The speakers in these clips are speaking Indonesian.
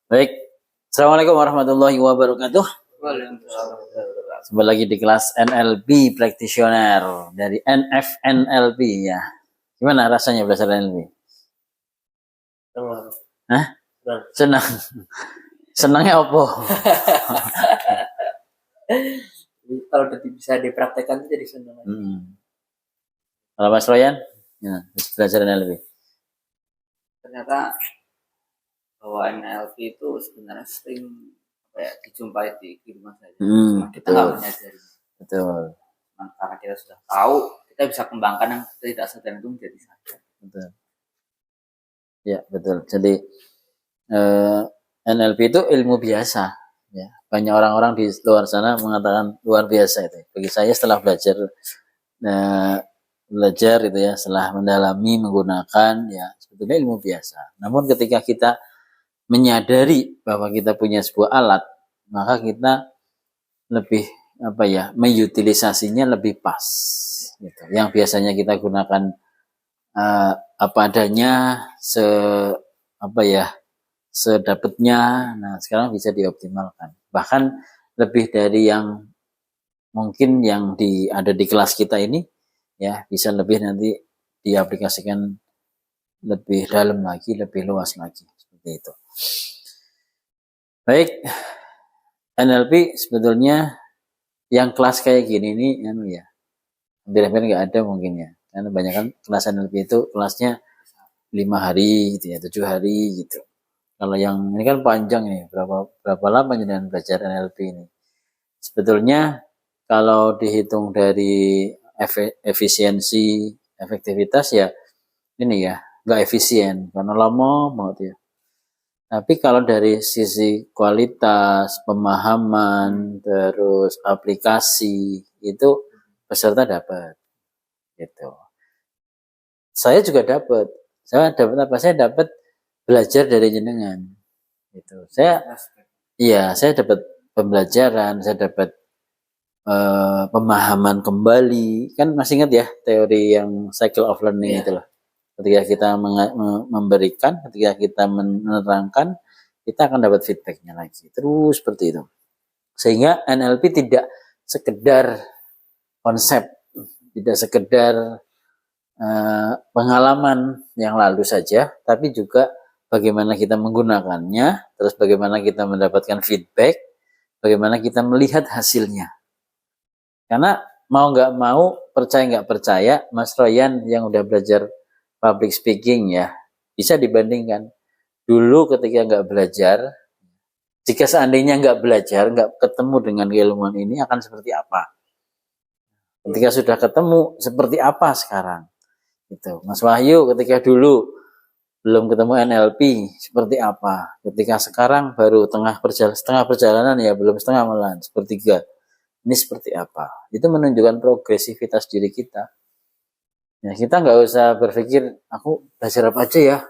Baik, Assalamualaikum warahmatullahi wabarakatuh. Kembali lagi di kelas NLP Practitioner dari NFNLP ya. Gimana rasanya belajar NLP? Hah? Senang. Senangnya apa? Kalau bisa dipraktekkan jadi senang. Kalau Mas Royan, ya, belajar NLP. Ternyata bahwa NLP itu sebenarnya sering dijumpai di kehidupan saja. Cuma kita nggak menyadari. Betul. Karena kita sudah tahu, kita bisa kembangkan yang tidak sadar itu menjadi sadar. Betul. Ya betul. Jadi NLP itu ilmu biasa. Ya, banyak orang-orang di luar sana mengatakan luar biasa itu. Bagi saya setelah belajar itu ya, setelah mendalami menggunakan ya sebetulnya ilmu biasa. Namun ketika kita menyadari bahwa kita punya sebuah alat, maka kita lebih mengutilisasinya lebih pas. Gitu. Yang biasanya kita gunakan apa adanya, sedapatnya. Nah, sekarang bisa dioptimalkan. Bahkan lebih dari yang mungkin yang ada di kelas kita ini, ya bisa lebih nanti diaplikasikan lebih dalam lagi, lebih luas lagi. Seperti itu. Baik, NLP sebetulnya yang kelas kayak gini nih, hampir-hampir nggak ada mungkin ya. Karena banyak kan kelas NLP itu kelasnya 5 hari gitu ya, 7 hari gitu. Kalau yang ini kan panjang nih, berapa lama dengan belajar NLP ini? Sebetulnya kalau dihitung dari efisiensi, efektivitas ya ini ya nggak efisien karena lama banget ya. Tapi kalau dari sisi kualitas, pemahaman, terus aplikasi itu peserta dapat, gitu. Saya juga dapat. Saya dapat apa? Saya dapat belajar dari jenengan, gitu. Saya dapat pembelajaran, saya dapat pemahaman kembali. Kan masih ingat ya teori yang cycle of learning itu loh. Ketika kita memberikan, ketika kita menerangkan, kita akan dapat feedbacknya lagi. Terus seperti itu. Sehingga NLP tidak sekedar konsep, tidak sekedar pengalaman yang lalu saja, tapi juga bagaimana kita menggunakannya, terus bagaimana kita mendapatkan feedback, bagaimana kita melihat hasilnya. Karena mau nggak mau, percaya nggak percaya, Mas Royan yang udah belajar public speaking ya, bisa dibandingkan dulu ketika nggak belajar, jika seandainya nggak belajar, nggak ketemu dengan keilmuan ini akan seperti apa? Ketika sudah ketemu, seperti apa sekarang? Gitu. Mas Wahyu ketika dulu belum ketemu NLP, seperti apa? Ketika sekarang baru setengah perjalanan ya, belum setengah malahan, sepertiga. Ini seperti apa? Itu menunjukkan progresivitas diri kita. Ya, kita nggak usah berpikir, aku belajar apa aja ya?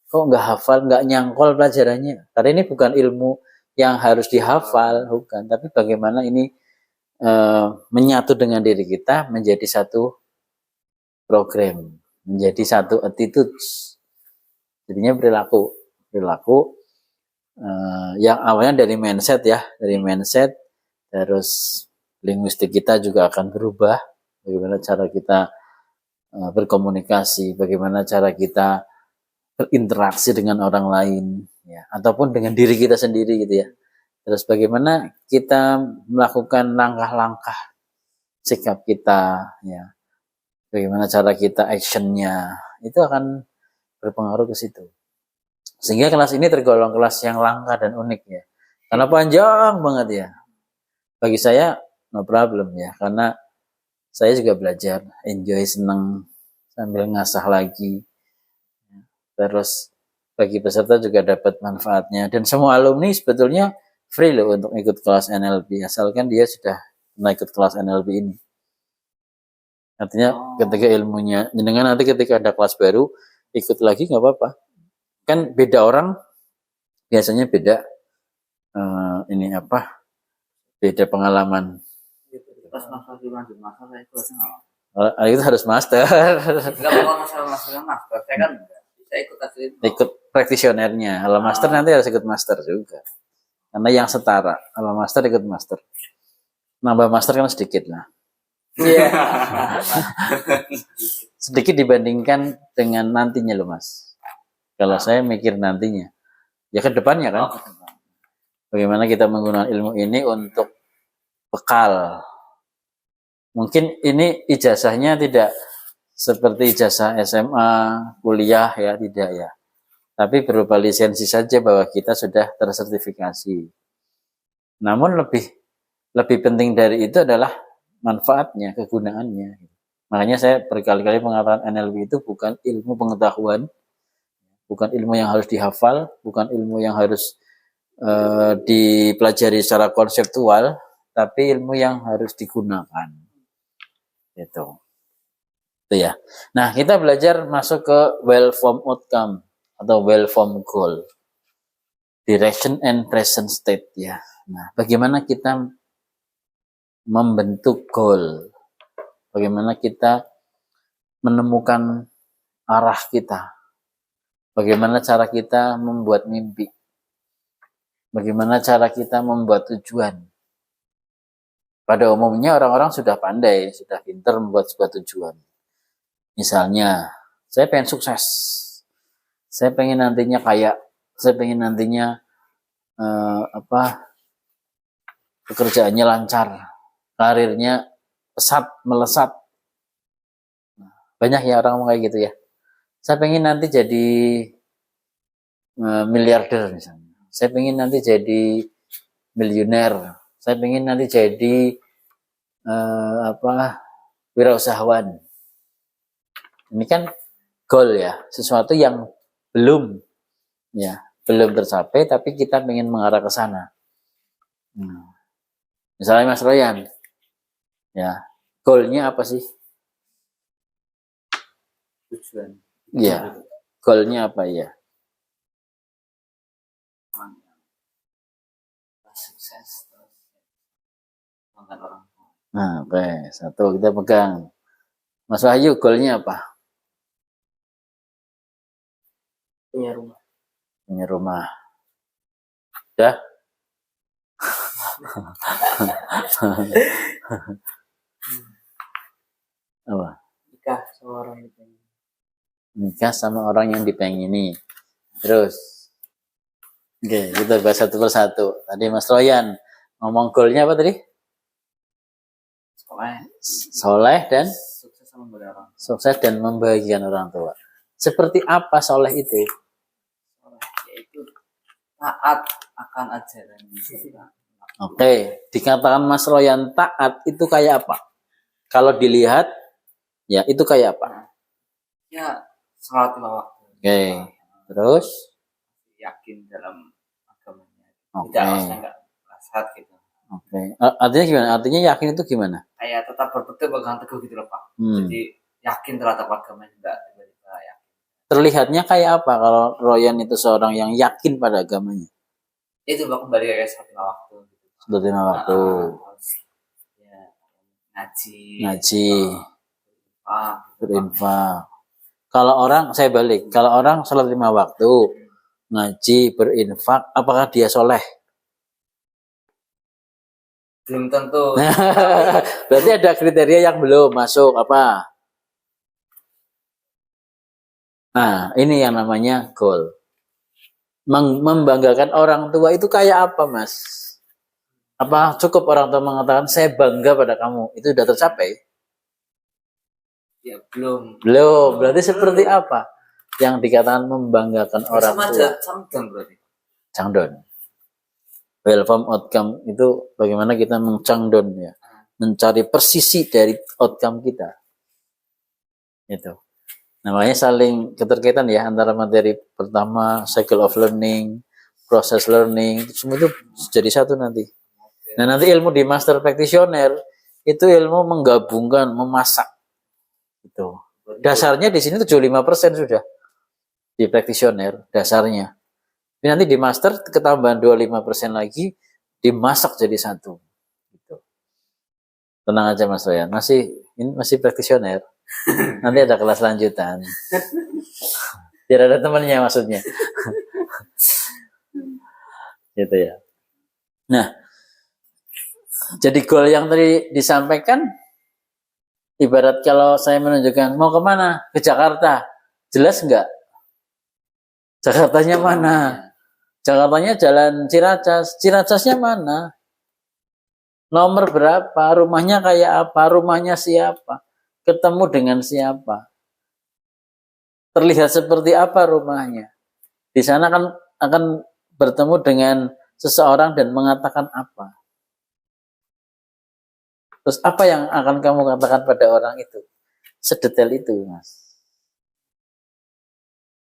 Kok nggak hafal, nggak nyangkol pelajarannya? Karena ini bukan ilmu yang harus dihafal, bukan. Tapi bagaimana ini menyatu dengan diri kita menjadi satu program, menjadi satu attitude. Jadinya perilaku yang awalnya dari mindset ya, terus linguistik kita juga akan berubah. Bagaimana cara kita berkomunikasi, bagaimana cara kita berinteraksi dengan orang lain, ya, ataupun dengan diri kita sendiri gitu ya. Terus bagaimana kita melakukan langkah-langkah sikap kita, ya, bagaimana cara kita actionnya, itu akan berpengaruh ke situ. Sehingga kelas ini tergolong kelas yang langka dan unik ya, karena panjang banget ya. Bagi saya no problem ya, karena saya juga belajar, enjoy, senang sambil ngasah lagi. Terus bagi peserta juga dapat manfaatnya. Dan semua alumni sebetulnya free loh untuk ikut kelas NLP, asalkan dia sudah pernah ikut kelas NLP ini. Artinya ketika ilmunya, dengan nanti ketika ada kelas baru, ikut lagi nggak apa-apa. Kan beda orang, biasanya beda beda pengalaman. Pas masalah itu Itu harus master. Enggak mau masalah master, saya kan saya ikut praktisionernya. Kalau master nanti harus ikut master juga. Karena yang setara, kalau master ikut master. Nambah master kan sedikit lah. Iya. Sedikit dibandingkan dengan nantinya loh Mas. Kalau saya mikir nantinya, ya ke depannya kan. Bagaimana kita menggunakan ilmu ini untuk bekal. Mungkin ini ijazahnya tidak seperti ijazah SMA, kuliah ya, tidak ya. Tapi berupa lisensi saja bahwa kita sudah tersertifikasi. Namun lebih penting dari itu adalah manfaatnya, kegunaannya. Makanya saya berkali-kali mengatakan NLP itu bukan ilmu pengetahuan, bukan ilmu yang harus dihafal, bukan ilmu yang harus dipelajari secara konseptual, tapi ilmu yang harus digunakan. Itu ya. Nah, kita belajar masuk ke well-formed outcome atau well-formed goal. Direction and present state ya. Nah, bagaimana kita membentuk goal? Bagaimana kita menemukan arah kita? Bagaimana cara kita membuat mimpi? Bagaimana cara kita membuat tujuan? Pada umumnya orang-orang sudah pandai, sudah pintar membuat sebuah tujuan. Misalnya, saya pengen sukses. Saya pengen nantinya kaya. Saya pengen nantinya pekerjaannya lancar. Karirnya pesat, melesat. Banyak ya orang kayak gitu ya. Saya pengen nanti jadi miliarder misalnya. Saya pengen nanti jadi miliuner. Saya pengen nanti jadi wirausahawan. Ini kan goal ya, sesuatu yang belum tercapai, tapi kita pengen mengarah ke sana. Misalnya Mas Royan, ya, goalnya apa sih? Tujuan. Iya, goalnya apa ya? Sukses terus banggakan orang tua. Nah, oke, satu kita pegang. Mas Wahyu, goalnya apa? Punya rumah. Punya rumah. Udah? Apa? Nikah sama orang dipengini. Nikah sama orang yang dipengini. Terus, oke, kita bahas satu persatu. Tadi Mas Royan ngomong goalnya apa tadi? Soleh dan sukses dan membahagiakan orang tua. Seperti apa soleh itu? Yaitu taat akan ajaran. Oke, dikatakan Mas Royan taat itu kayak apa? Kalau dilihat, ya itu kayak apa? Ya, sholat 5 waktu. Oke, terus? Yakin dalam agamanya. Oke. Tidak enggak saat gitu. Oke. Artinya gimana? Artinya yakin itu gimana? Kayak tetap berpegang teguh gitu loh Pak. Jadi yakin terhadap agama juga tiba-tiba yakin. Terlihatnya kayak apa kalau Royan itu seorang yang yakin pada agamanya? Itu Pak, kembali kayak sholat 5 waktu. Sholat 5 waktu. Ya, ngaji. Berinfak. Kalau orang, saya balik. Kalau orang sholat 5 waktu, ngaji, berinfak, apakah dia soleh? Belum tentu. Berarti ada kriteria yang belum masuk apa? Nah, ini yang namanya goal. Membanggakan orang tua itu kayak apa, Mas? Apa cukup orang tua mengatakan saya bangga pada kamu? Itu sudah tercapai? Ya, belum. Belum. Berarti seperti apa yang dikatakan membanggakan orang tua? Cangdon berarti. Cangdon. Well-formed outcome itu bagaimana kita mencangdon ya, mencari persisi dari outcome kita. Itu. Namanya saling keterkaitan ya antara materi pertama, cycle of learning, process learning, semua itu jadi satu nanti. Nah, nanti ilmu di master practitioner itu ilmu menggabungkan, memasak. Itu. Dasarnya di sini 75% sudah di practitioner dasarnya. Tapi nanti di master ketambahan 25% lagi dimasak jadi satu. Gitu. Tenang aja Mas Royan, ini masih practitioner. Nanti ada kelas lanjutan. Biar ada temannya maksudnya. Gitu ya. Nah, jadi goal yang tadi disampaikan, ibarat kalau saya menunjukkan mau kemana? Ke Jakarta. Jelas nggak? Jakartanya mana? Jakartanya jalan Ciracas. Ciracasnya mana? Nomor berapa? Rumahnya kayak apa? Rumahnya siapa? Ketemu dengan siapa? Terlihat seperti apa rumahnya? Di sana kan akan bertemu dengan seseorang dan mengatakan apa? Terus apa yang akan kamu katakan pada orang itu? Sedetail itu, Mas.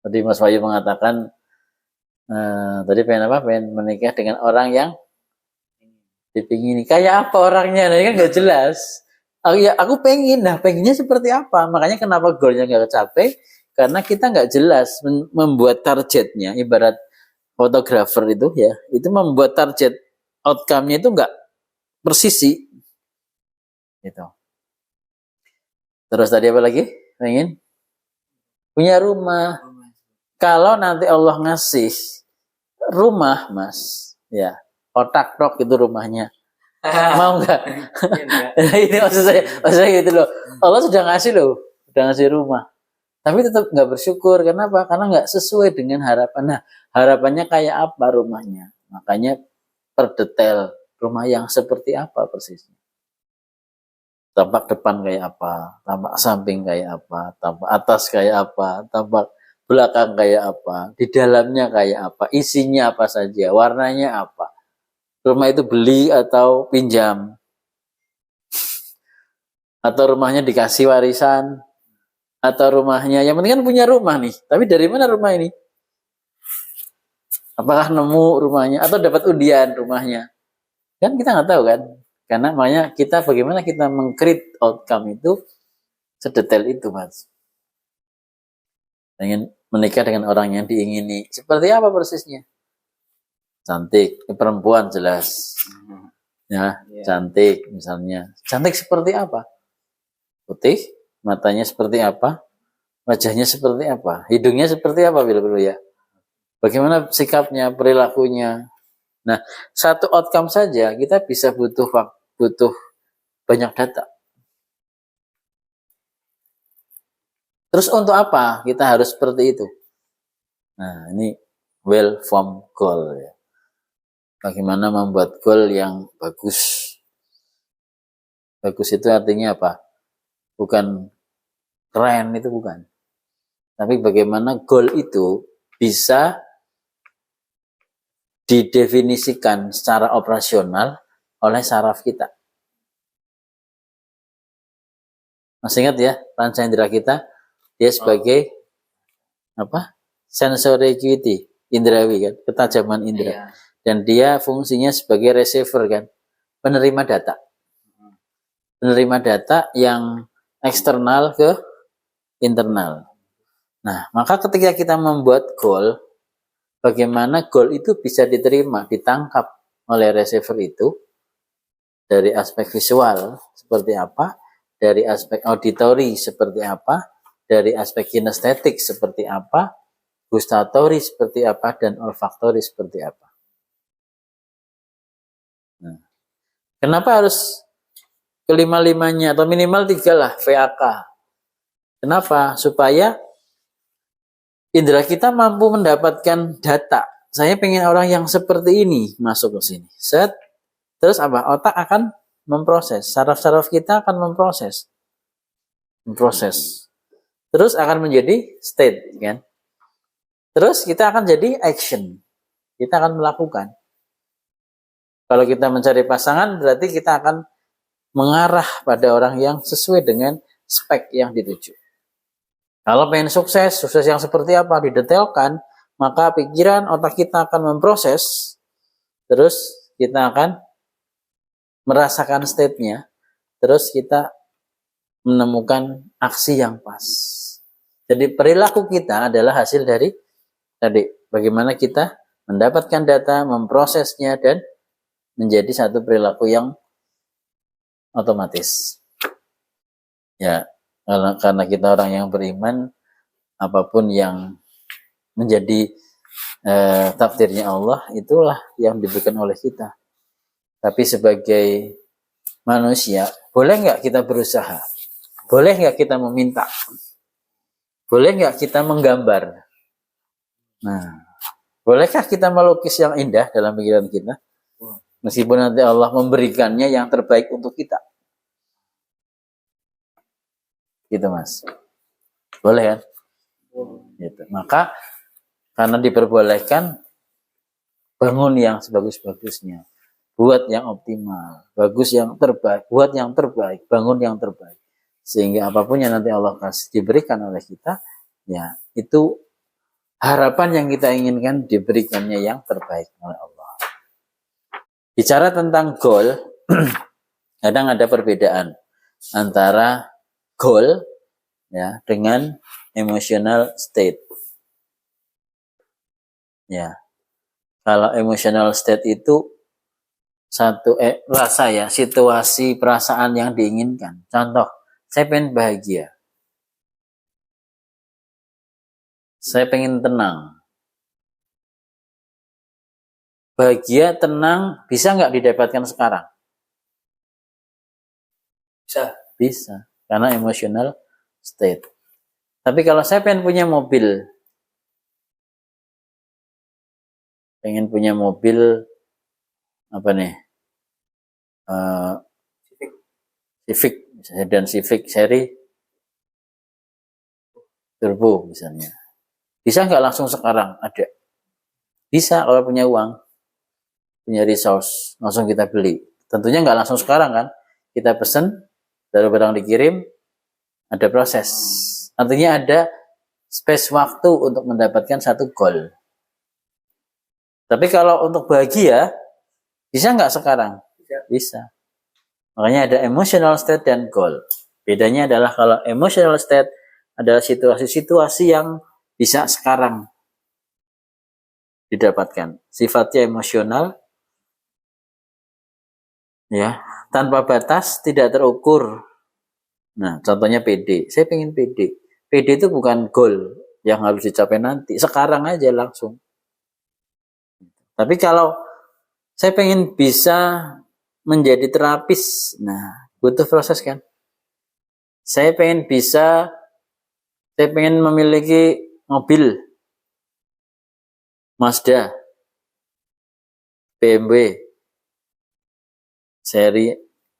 Tadi Mas Bayu mengatakan, tadi pengen apa? Pengen menikah dengan orang yang dipingini. Kayak apa orangnya? Nah, ini kan nggak jelas. Aku pengen. Nah, pengennya seperti apa? Makanya kenapa goalnya nggak kecapai? Karena kita nggak jelas membuat targetnya. Ibarat fotografer itu ya, itu membuat target outcome-nya itu nggak persisi. Gitu. Terus tadi apa lagi? Pengen punya rumah. Kalau nanti Allah ngasih rumah, Mas, ya otak tok itu rumahnya. Mau nggak? Ini maksud saya gitu loh. Allah sudah ngasih loh, sudah ngasih rumah. Tapi tetap nggak bersyukur. Kenapa? Karena nggak sesuai dengan harapan. Nah, harapannya kayak apa rumahnya? Makanya per detail rumah yang seperti apa persisnya. Tampak depan kayak apa, tampak samping kayak apa, tampak atas kayak apa, tampak belakang kayak apa, di dalamnya kayak apa, isinya apa saja, warnanya apa. Rumah itu beli atau pinjam, atau rumahnya dikasih warisan, atau rumahnya, yang penting kan punya rumah nih, tapi dari mana rumah ini? Apakah nemu rumahnya, atau dapat undian rumahnya? Kan kita nggak tahu kan, karena makanya kita bagaimana kita meng-create outcome itu sedetail itu, Mas. Ingin menikah dengan orang yang diingini, seperti apa persisnya? Cantik, perempuan jelas. Ya, cantik misalnya. Cantik seperti apa? Putih, matanya seperti apa? Wajahnya seperti apa? Hidungnya seperti apa bila perlu ya? Bagaimana sikapnya, perilakunya? Nah, satu outcome saja kita bisa butuh banyak data. Terus untuk apa kita harus seperti itu? Nah, ini well-formed goal ya. Bagaimana membuat goal yang bagus. Bagus itu artinya apa? Bukan keren, itu bukan. Tapi bagaimana goal itu bisa didefinisikan secara operasional oleh saraf kita. Masih ingat ya, panca indera kita, dia sebagai apa? Sensory acuity, indrawi kan, ketajaman indera. Iya. Dan dia fungsinya sebagai receiver kan, penerima data. Penerima data yang eksternal ke internal. Nah, maka ketika kita membuat goal, bagaimana goal itu bisa diterima, ditangkap oleh receiver itu dari aspek visual seperti apa, dari aspek auditory seperti apa, dari aspek kinestetik seperti apa, gustatory seperti apa, dan olfaktory seperti apa. Nah, kenapa harus kelima-limanya atau minimal 3 lah VAK? Kenapa? Supaya indera kita mampu mendapatkan data. Saya pengen orang yang seperti ini masuk ke sini. Set. Terus apa? Otak akan memproses. Saraf-saraf kita akan memproses. Terus akan menjadi state, kan? Terus kita akan jadi action. Kita akan melakukan. Kalau kita mencari pasangan, berarti kita akan mengarah pada orang yang sesuai dengan spek yang dituju. Kalau pengen sukses yang seperti apa didetailkan, maka pikiran otak kita akan memproses, terus kita akan merasakan state-nya, terus kita menemukan aksi yang pas. Jadi perilaku kita adalah hasil dari tadi, bagaimana kita mendapatkan data, memprosesnya, dan menjadi satu perilaku yang otomatis. Ya, karena kita orang yang beriman, apapun yang menjadi takdirnya Allah, itulah yang diberikan oleh kita. Tapi sebagai manusia, boleh nggak kita berusaha? Boleh nggak kita meminta? Boleh nggak kita menggambar? Nah, bolehkah kita melukis yang indah dalam pikiran kita? Meskipun nanti Allah memberikannya yang terbaik untuk kita. Gitu Mas. Boleh kan? Gitu. Maka karena diperbolehkan, bangun yang sebagus-bagusnya. Buat yang optimal. Bagus yang terbaik. Buat yang terbaik. Bangun yang terbaik. Sehingga apapun yang nanti Allah kasih diberikan oleh kita, ya itu harapan yang kita inginkan diberikannya yang terbaik oleh Allah. Bicara tentang goal, kadang ada perbedaan antara goal ya dengan emotional state. Ya. Kalau emotional state itu satu rasa ya, situasi, perasaan yang diinginkan. Contoh, saya pengen bahagia. Saya pengen tenang. Bahagia, tenang, bisa nggak didapatkan sekarang? Bisa. Karena emotional state. Tapi kalau saya pengen punya mobil, apa nih? Civic, sedan Civic seri turbo misalnya. Bisa nggak langsung sekarang? Ada. Bisa kalau punya uang, punya resource, langsung kita beli. Tentunya nggak langsung sekarang kan? Kita pesen, baru barang dikirim, ada proses. Artinya ada space waktu untuk mendapatkan satu goal. Tapi kalau untuk bahagia, bisa nggak sekarang? Bisa. Makanya ada emotional state dan goal. Bedanya adalah kalau emotional state adalah situasi-situasi yang bisa sekarang didapatkan. Sifatnya emosional, ya, tanpa batas, tidak terukur. Nah, contohnya PD. Saya pengen PD. PD itu bukan goal yang harus dicapai nanti. Sekarang aja langsung. Tapi kalau saya pengen bisa menjadi terapis, nah butuh proses kan. Saya pengen memiliki mobil Mazda, BMW, seri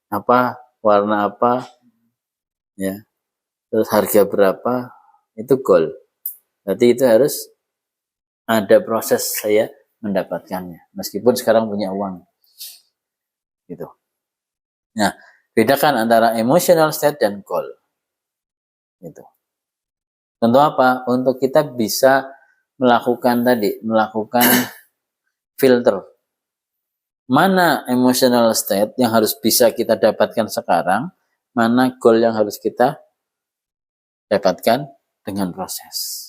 apa, warna apa, ya, terus harga berapa, itu goal. Berarti itu harus ada proses saya mendapatkannya, meskipun sekarang punya uang, gitu. Nah, bedakan antara emotional state dan goal, gitu. Untuk apa? Untuk kita bisa melakukan filter. Mana emotional state yang harus bisa kita dapatkan sekarang, mana goal yang harus kita dapatkan dengan proses.